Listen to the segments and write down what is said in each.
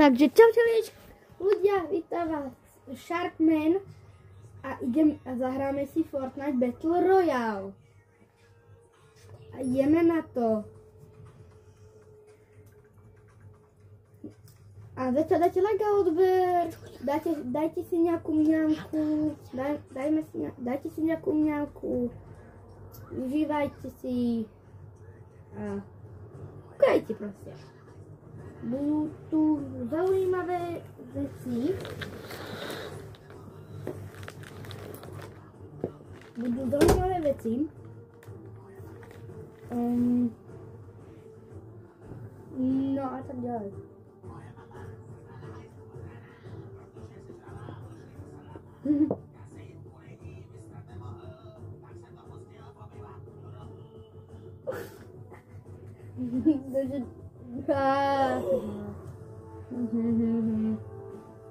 Takže čaute ľudia, vítam vás Sharkman a zahráme si Fortnite Battle Royale. A ideme na to. A dajte like a odber, dajte si nejakú mňamku, dajte si nejakú mňamku, užívajte si a kúkajte proste. Budú tu zaujímavé veci. No a tak ďalej.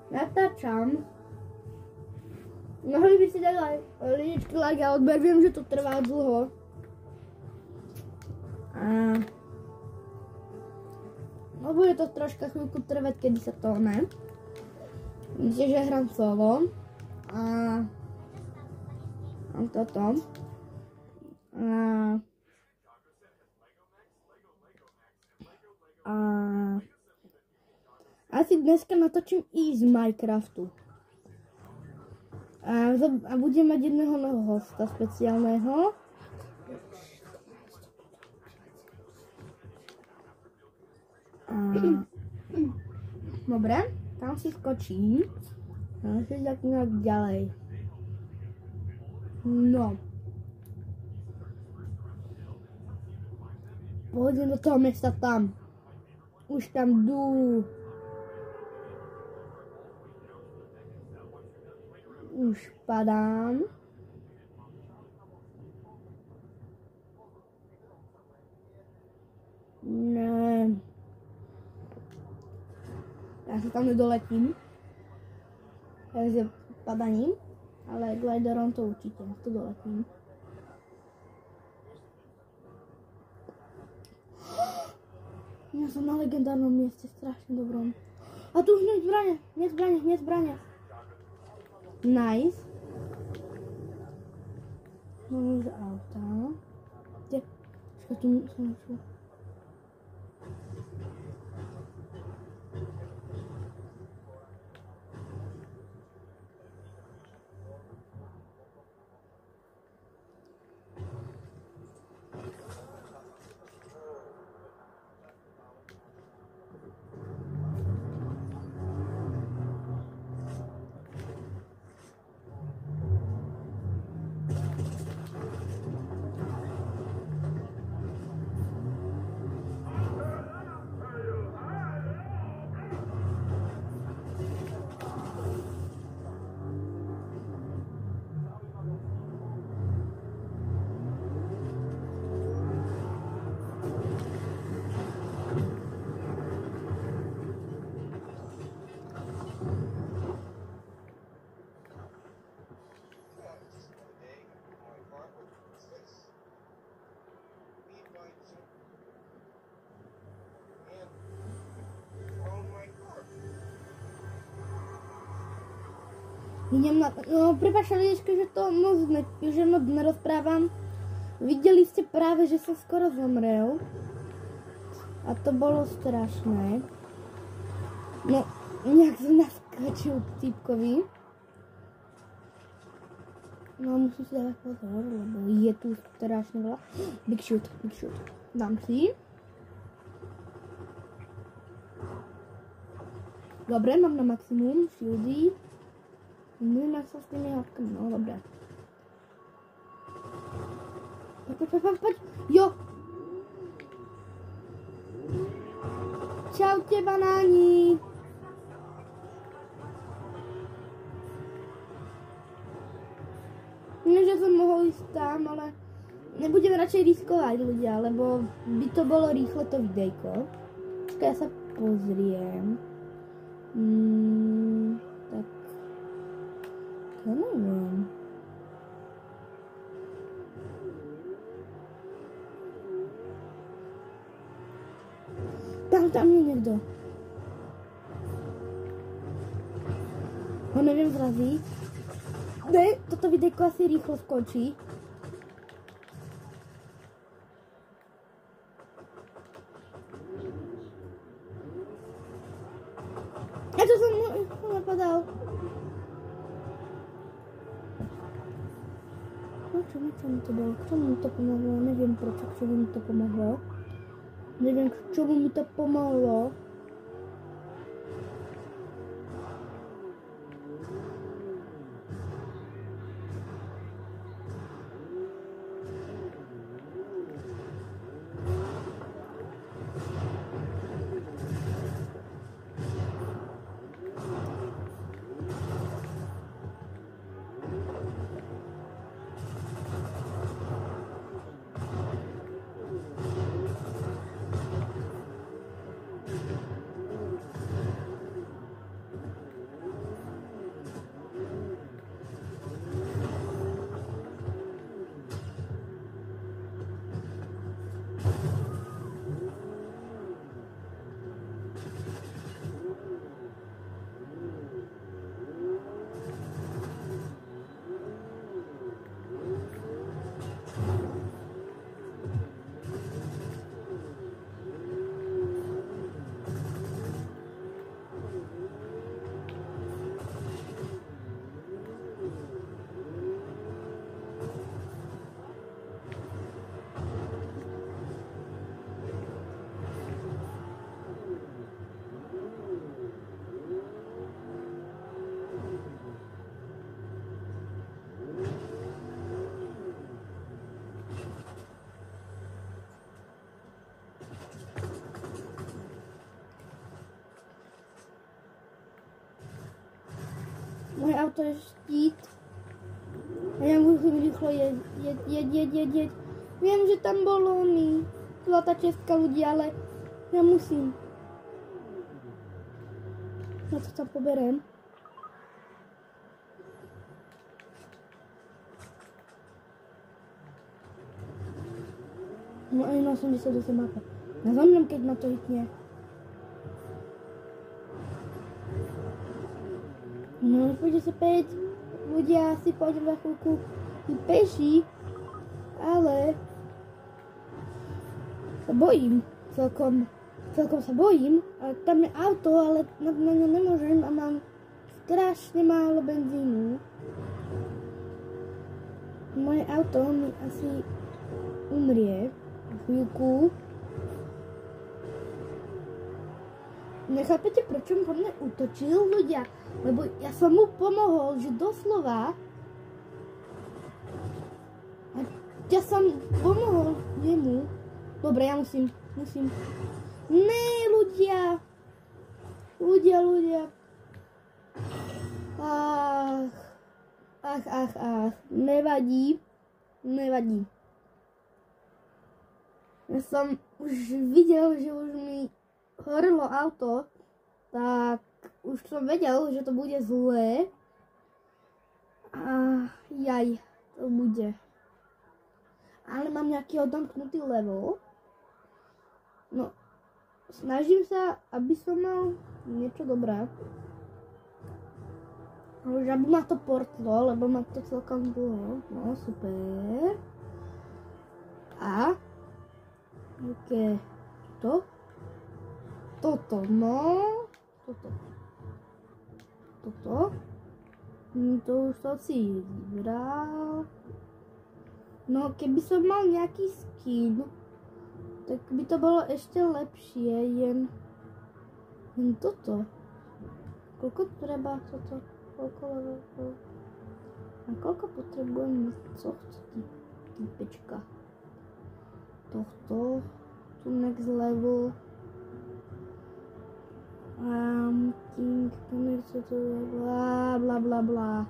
Natáčam. Mohli by si dať lidičky, like a odber, viem, že to trvá dlho. No bude to troška chvíľku trvať, kedy sa to ne. Vidíte, že hrám solo. A mám toto. Asi dneska natočím i z Minecraftu. A budem mať jedného nového hosta speciálneho. Dobre, tam si skočím. A si tak nejak ďalej. No. Pôjdem do toho mesta tam. Už tam jdu. Už padám. Ne. Ja sa tam nedoletím. Takže padaním. Ale gliderom to určite. To doletím. Ja som na legendárnom mieste, strašne dobrom. A tu už nie zbrane. Nice. Mám už auta. Kde? Počkaj, tu som našla. Idem na... No, prepáčte, že to moc nerozprávam. Videli ste práve, že som skoro zomrel. A to bolo strašné. No, nejak som naskočil k typkovi. No, musím si dávať pozor, lebo je tu strašne veľa. Big shoot. Dám si. Dobre, mám na maximum shieldy. Môžem sa s tými hádkami, no dobré. Poď. Jo! Čaute, banáni! Nie, že som mohol ísť tam, ale nebudem radšej riskovať, ľudia, lebo by to bolo rýchlo to videjko. Počkaj, ja sa pozriem. Tak. To neviem. Tam je niekto. ho neviem zraziť. Ne, toto videjko asi rýchlo skončí. A to som napadal. Čo mi to bolo? K čomu mi to pomohlo? Neviem prečo, k čomu mi to pomohlo. Neviem, k čomu mi to pomohlo. Moje auto je štít. A ja musím rýchlo jeď. Viem, že tam bolo oný zlatá česká ľudí, ale ja musím. Na to sa poberiem. No aj na 88 mapa. Ja zomrem, keď ma to hitne. No, pôjde sa 5 ľudia, asi pôjdem za chvíľku peši, ale sa bojím, celkom sa bojím, ale tam je auto, ale na ňo nemôžem a mám strašne málo benzínu. Moje auto mi asi umrie chvíľku. Nechápete, prečo mi po mne útočil ľudia? Lebo ja som mu pomohol, že doslova. A ja som pomohol jemu. Dobre, ja musím. Ne, ľudia. Ľudia. Ach. Nevadí. Ja som už videl, že už mi horelo auto, tak už som vedel, že to bude zlé. A jaj, to bude. Ale mám nejaký odomknutý level. No, snažím sa, aby som mal niečo dobré. Už aby ma to portlo, lebo ma to celkom dlho. No, super. A ok, toto, no, toto, to už som si vybral. No, keby som mal nejaký skin, tak by to bolo ešte lepšie, jen toto. Koľko treba toto? Koľko levelov? A koľko potrebujem tohto typečka? Tohto, tu next level. King, bla.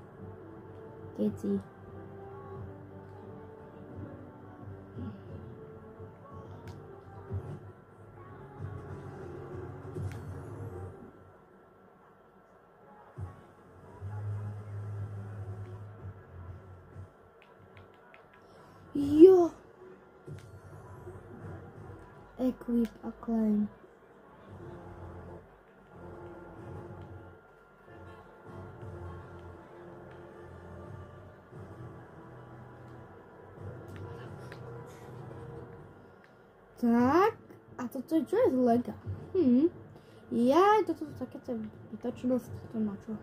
Keci. Jo. Equip a claim. Tak, a toto je, čo je z lega? Toto sú také tie vytočnosti, to má čo?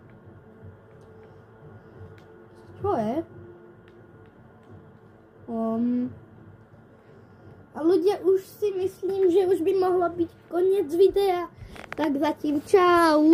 Čo je? A ľudia, už si myslím, že už by mohlo byť koniec videa. Tak zatím čau.